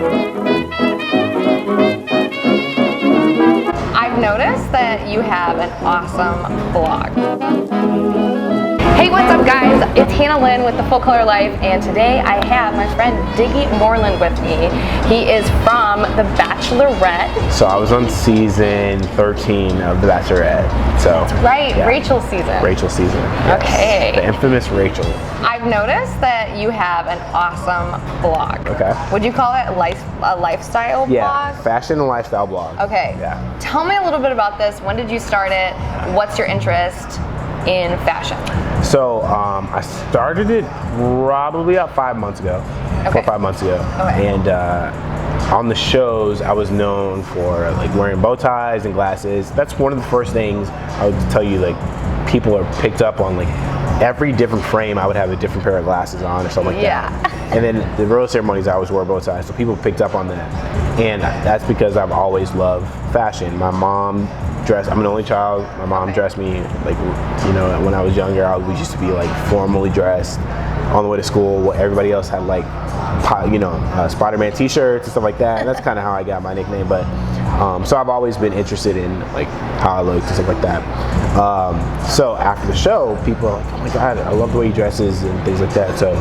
I've noticed that you have an awesome blog. Hey, what's up guys? It's Hannah Lynn with The Full Color Life, and today I have my friend Diggy Moreland with me. He is from The Bachelorette. So I was on season 13 of The Bachelorette. So right, yeah. Rachel's season. Rachel's season. Yes. Okay. The infamous Rachel. I've noticed that you have an awesome blog. Okay. Would you call it a lifestyle blog? Yeah, fashion and lifestyle blog. Okay. Yeah. Tell me a little bit about this. When did you start it? What's your interest in fashion? So I started it probably about 5 months ago, okay. 4 or 5 months ago. Okay. And on the shows, I was known for like wearing bow ties and glasses. That's one of the first things I would tell you, like people are picked up on, like every different frame I would have a different pair of glasses on or something like that. And then the rose ceremonies I always wore bow ties, so people picked up on that. And that's because I've always loved fashion. My mom dressed, I'm an only child, my mom dressed me like, you know, when I was younger, I always used to be like formally dressed on the way to school. Everybody else had like, you know, Spider-Man t-shirts and stuff like that. And that's kind of how I got my nickname. But so I've always been interested in like how I looked and stuff like that. So after the show, people are like, oh my God, I love the way he dresses and things like that. So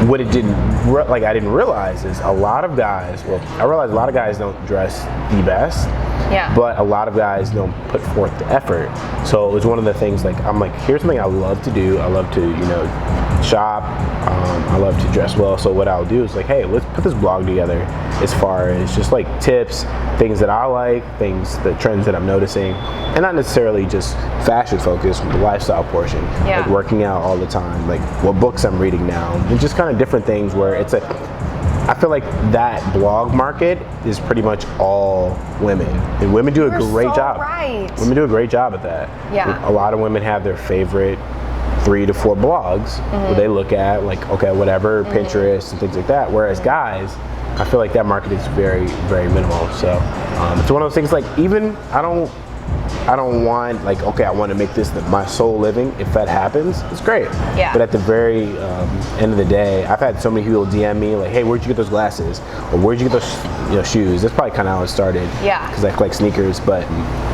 what it didn't, I didn't realize is a lot of guys, well, I realized a lot of guys don't dress the best. Yeah. But a lot of guys don't put forth the effort. So it was one of the things, like, I'm like, here's something I love to do. I love to, you know, shop. I love to dress well. So what I'll do is like, hey, let's put this blog together as far as just like tips, things that I like, the trends that I'm noticing, and not necessarily just fashion focused, the lifestyle portion, like working out all the time, like what books I'm reading now, and just kind of different things where it's like, I feel like that blog market is pretty much all women, and women do a great job. Right. Women do a great job at that. Yeah. A lot of women have their favorite 3 to 4 blogs where they look at like, okay, whatever, Pinterest and things like that. Whereas guys, I feel like that market is very, very minimal. So it's one of those things, like, even I don't want, like, okay, I want to make this my sole living. If that happens, it's great. Yeah. But at the very end of the day, I've had so many people DM me like, hey, where'd you get those glasses? Or where'd you get those shoes? That's probably kind of how it started. Yeah. Because I collect sneakers, but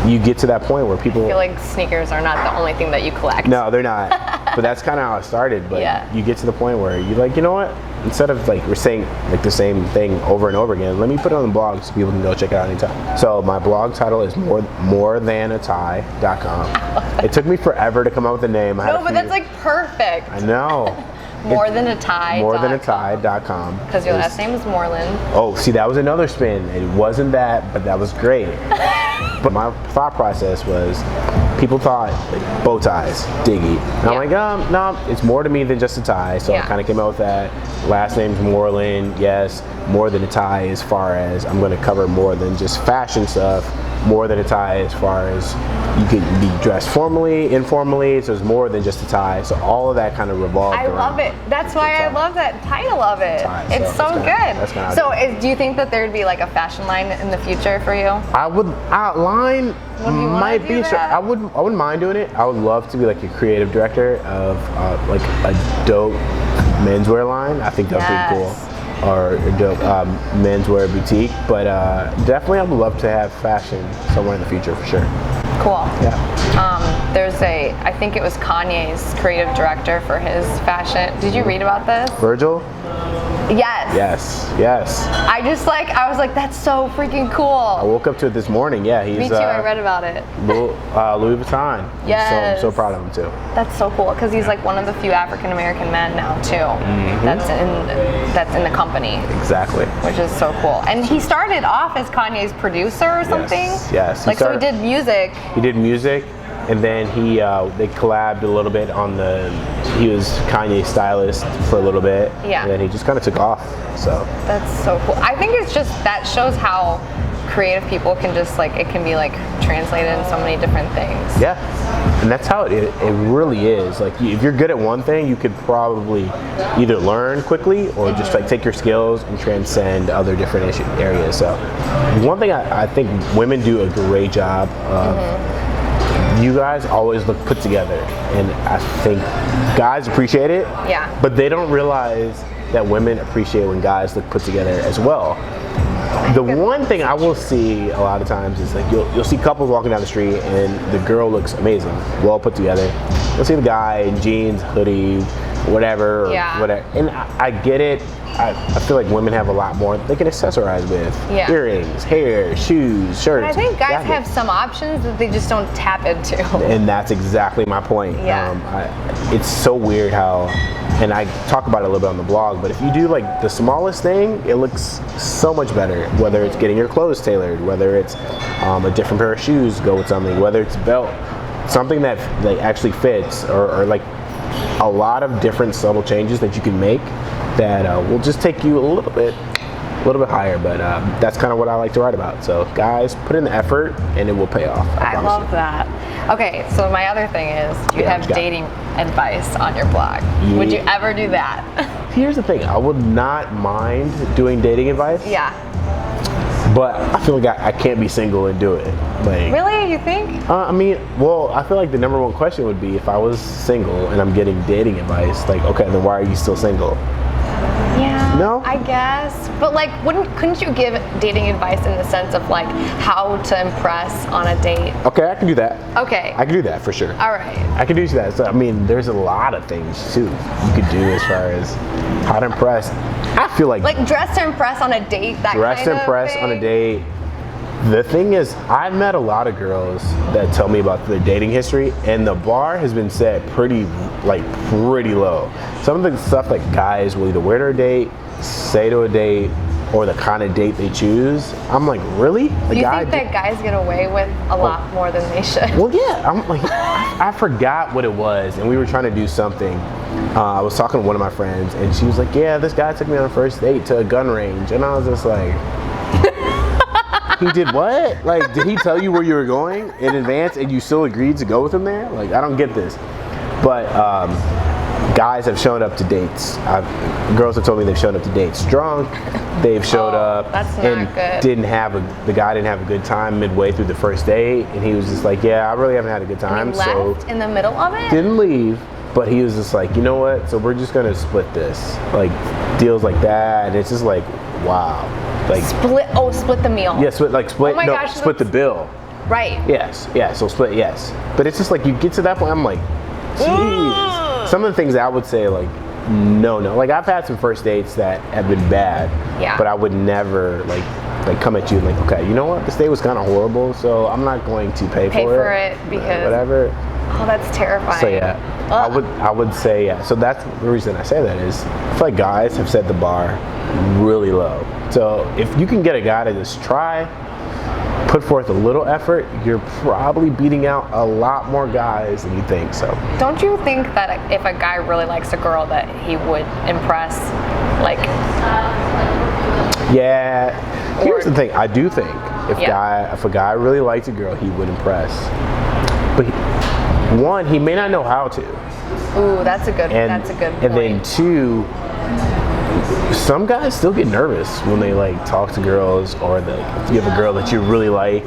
you get to that point where people... I feel like sneakers are not the only thing that you collect. No, they're not. But that's kind of how it started. But you get to the point where you're like, you know what? Instead of like we're saying like the same thing over and over again, let me put it on the blog so people can go check it out anytime. So my blog title is morethanattie.com. It took me forever to come up with a name. No, but that's like perfect. I know. Morethanattie.com. Because your last name is Moreland. Oh, see, that was another spin. It wasn't that, but that was great. But my thought process was, people thought like, bow ties, Diggy. And I'm like, no, it's more to me than just a tie. So I kind of came out with that. Last name's Moreland, yes, more than a tie as far as I'm going to cover more than just fashion stuff, more than a tie as far as you could be dressed formally, informally, so it's more than just a tie. So all of that kind of revolved around. I love it. That's why I love that title of it. It's so good. So do you think that there'd be like a fashion line in the future for you? I would, line might be, sure. I wouldn't mind doing it. I would love to be like a creative director of like a dope menswear line. I think that'd be cool. Or a dope menswear boutique. But definitely I would love to have fashion somewhere in the future for sure. Cool. Yeah. There's I think it was Kanye's creative director for his fashion. Did you read about this? Virgil? Yes. Yes. I was like, that's so freaking cool. I woke up to it this morning. Yeah, he's. Me too. I read about it. Louis Vuitton. Yes. I'm so proud of him too. That's so cool because he's like one of the few African American men now too. That's in the company. Exactly. Which is so cool. And he started off as Kanye's producer or something. Yes. Like so he did music. He did music. And then they collabed a little bit on he was Kanye's stylist for a little bit. Yeah. And then he just kind of took off, so. That's so cool. I think it's just, that shows how creative people can just it can be translated in so many different things. Yeah. And that's how it really is. Like if you're good at one thing, you could probably either learn quickly or just take your skills and transcend other different areas. So one thing I think women do a great job of, you guys always look put together, and I think guys appreciate it. Yeah. But they don't realize that women appreciate when guys look put together as well. The one thing I will see a lot of times is like you'll see couples walking down the street and the girl looks amazing, well put together. You'll see the guy in jeans, hoodie, whatever, whatever. And I get it. I feel like women have a lot more they can accessorize with. Earrings, hair, shoes, shirts. But I think guys have some options that they just don't tap into. And that's exactly my point. It's so weird how, and I talk about it a little bit on the blog, but if you do like the smallest thing, it looks so much better. Whether it's getting your clothes tailored, whether it's a different pair of shoes go with something, whether it's a belt, something that like actually fits, or like a lot of different subtle changes that you can make that will just take you a little bit higher. But that's kind of what I like to write about. So guys, put in the effort and it will pay off. I love that. Okay, so my other thing is you have dating advice on your blog. Would you ever do that? Here's the thing, I would not mind doing dating advice. But I feel like I can't be single and do it. Like, really? You think? I mean, well, I feel like the number one question would be if I was single and I'm getting dating advice, like, okay, then why are you still single? Yeah, no? I guess. But like, couldn't you give dating advice in the sense of like how to impress on a date? Okay, I can do that. Okay. I can do that for sure. All right. I can do that. So, I mean, there's a lot of things too you could do as far as how to impress. I feel like dress to impress on a date, that dress kind to of impress thing? on a date. The thing is, I've met a lot of girls that tell me about their dating history, and the bar has been set pretty low. Some of the stuff that guys will either wear to a date, say to a date, or the kind of date they choose. I'm like, really? Do you think that guys get away with a lot more than they should? Well, yeah. I'm like, I forgot what it was, and we were trying to do something. I was talking to one of my friends, and she was like, yeah, this guy took me on a first date to a gun range, and I was just like, he did what? Like, did he tell you where you were going in advance and you still agreed to go with him there? Like, I don't get this. But guys have shown up to dates. Girls have told me they've shown up to dates drunk. They've showed up and the guy didn't have a good time midway through the first date, and he was just like, yeah, I really haven't had a good time. And he left in the middle of it? Didn't leave, but he was just like, you know what? So we're just gonna split this. Like, deals like that, and it's just like, wow. Like, split the meal. Yeah, split Oh my gosh, split the bill. Right. Yes, yeah, so split, yes. But it's just like you get to that point, I'm like, geez. Some of the things I would say, like, no. Like, I've had some first dates that have been bad, but I would never like come at you and like, okay, you know what? This date was kind of horrible, so I'm not going to pay for it because whatever. Oh, that's terrifying. So yeah, I would say yeah. So that's the reason I say that is I feel like guys have set the bar really low. So if you can get a guy to just try, put forth a little effort, you're probably beating out a lot more guys than you think. So don't you think that if a guy really likes a girl that he would impress, like? Yeah. Here's the thing. I do think if a guy really likes a girl, he would impress. But one, he may not know how to. Ooh, that's a good point. And then two, some guys still get nervous when they like talk to girls, or if you have a girl that you really like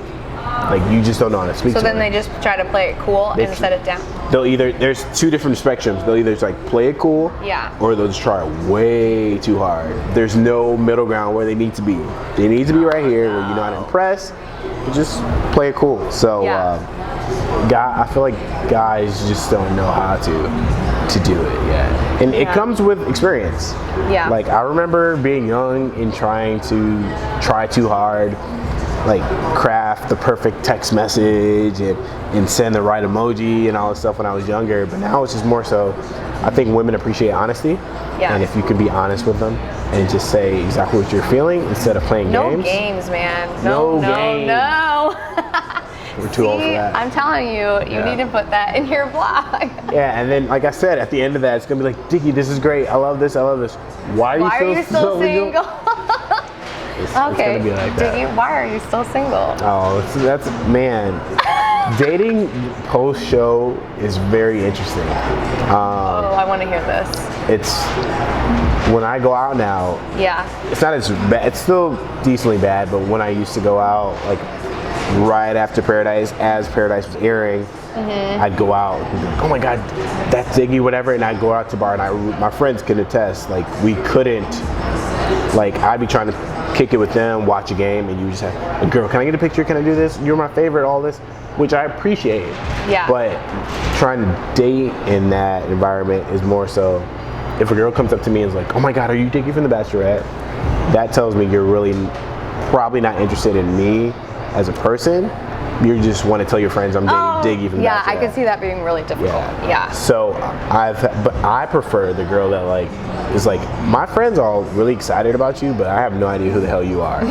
you just don't know how to speak to her. So then they just try to play it cool and set it down. There's two different spectrums. They'll either just like play it cool, or they'll just try way too hard. There's no middle ground where they need to be. They need to be right here where you know how to impress, but just play it cool. So I feel like guys just don't know how to do it yet. And it comes with experience. Yeah. Like, I remember being young and trying to try too hard, like craft the perfect text message and send the right emoji and all this stuff when I was younger. But now it's just more so, I think women appreciate honesty. Yeah. And if you can be honest with them and just say exactly what you're feeling instead of playing games. No games, man. No games. We're too old for that. I'm telling you, you need to put that in your blog. Yeah, and then like I said, at the end of that, it's gonna be like, Diggy, this is great. I love this. Why are you still single? It's gonna be like that. Diggy, why are you still single? Oh, that's man. Dating post show is very interesting. I want to hear this. It's when I go out now. Yeah. It's not as bad. It's still decently bad, but when I used to go out, like right after Paradise, as Paradise was airing, I'd go out and be like, oh my God, that's Diggy, whatever, and I'd go out to bar, and my friends could attest, like, we couldn't, like, I'd be trying to kick it with them, watch a game, and you just have, girl, can I get a picture, can I do this, you're my favorite, all this, which I appreciate. Yeah. But trying to date in that environment is more so, if a girl comes up to me and is like, oh my God, are you Diggy from The Bachelorette? That tells me you're really probably not interested in me as a person. You just want to tell your friends I'm Diggy from The Bachelorette. Yeah, I could see that being really difficult. Yeah. So but I prefer the girl that like is like, my friends are all really excited about you, but I have no idea who the hell you are.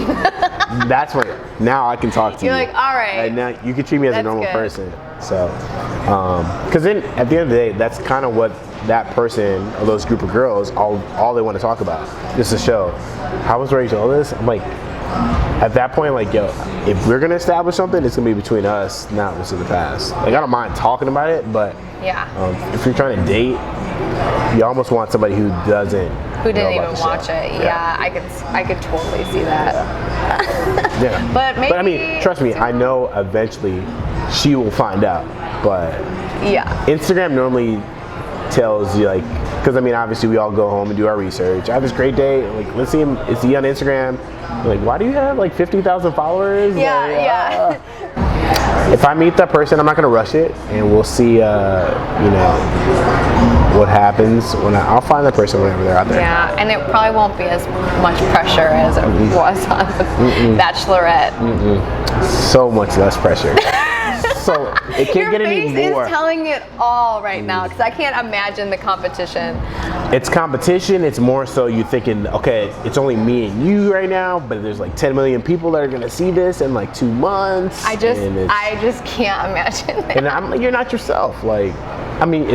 That's when now I can talk to you. You're like, all right. And now you can treat me as a normal person. So, because then at the end of the day, that's kind of what that person or those group of girls all they want to talk about. Just a show. How was Rachel? All this? I'm like, at that point, like, yo, if we're gonna establish something, it's gonna be between us, not what's in the past. Like, I don't mind talking about it, but if you're trying to date, you almost want somebody who didn't even watch it. Yeah, I could totally see that. Yeah. But maybe. But I mean, trust me, I know eventually she will find out. But Instagram normally tells you, like, because I mean, obviously we all go home and do our research. I have this great day. Like, let's see him. Is he on Instagram? Like, why do you have like 50,000 followers? Yeah, If I meet that person, I'm not gonna rush it, and we'll see. What happens when I'll find that person whenever they're out there. Yeah, and it probably won't be as much pressure as it was on the Bachelorette. So much less pressure. So it can't get any more. Your face is telling it all right now, because I can't imagine the competition. It's competition. It's more so you thinking, okay, it's only me and you right now, but there's like 10 million people that are gonna see this in like 2 months. I just can't imagine that. And you're not yourself. Like, I mean,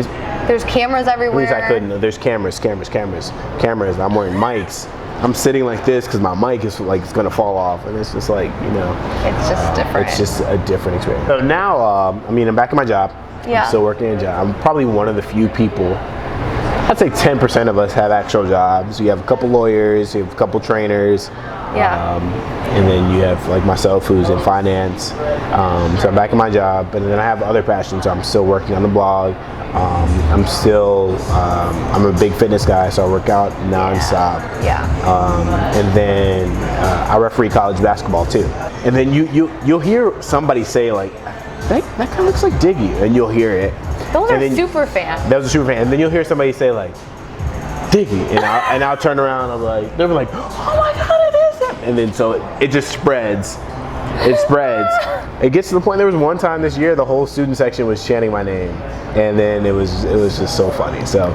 there's cameras everywhere. At least I couldn't. There's cameras. I'm wearing mics. I'm sitting like this because my mic is like it's gonna fall off, and it's just like, it's just different. It's just a different experience. So now, I mean, I'm back in my job. Yeah. I'm still working a job. I'm probably one of the few people. I'd say 10% of us have actual jobs. You have a couple lawyers, you have a couple trainers. Yeah. And then you have like myself, who's in finance. So I'm back in my job, but then I have other passions. So I'm still working on the blog. I'm a big fitness guy, so I work out nonstop. And then I referee college basketball too. And then you'll hear somebody say like, that kind of looks like Diggy, and you'll hear it. Those are super fans. That was a super fan. And then you'll hear somebody say like, Diggy, and I'll turn around and I'm like, they'll be like, oh my God, it is him. And then so it just spreads. It spreads. It gets to the point, there was one time this year the whole student section was chanting my name, and then it was just so funny. So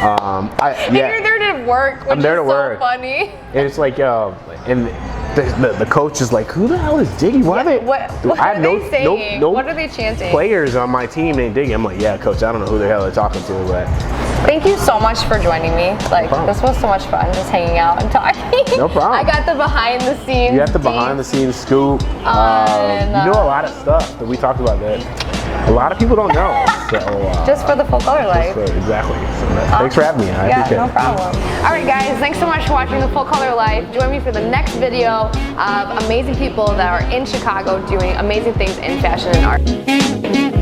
and you're there to work, which is so funny. And it's like, and the coach is like, who the hell is Diggy? Why are they? What are they saying? What are they chanting? Players on my team named Diggy. I'm like, yeah, coach, I don't know who the hell they're talking to, but. Thank you so much for joining me. Like, this was so much fun, just hanging out and talking. No problem. I got the behind the scenes. You got the behind the scenes scoop. You know a lot of stuff that we talked about that a lot of people don't know. So, just for the full color life. Exactly. So, thanks for having me. I appreciate it. No problem. All right, guys, thanks so much for watching the full color life. Join me for the next video of amazing people that are in Chicago doing amazing things in fashion and art.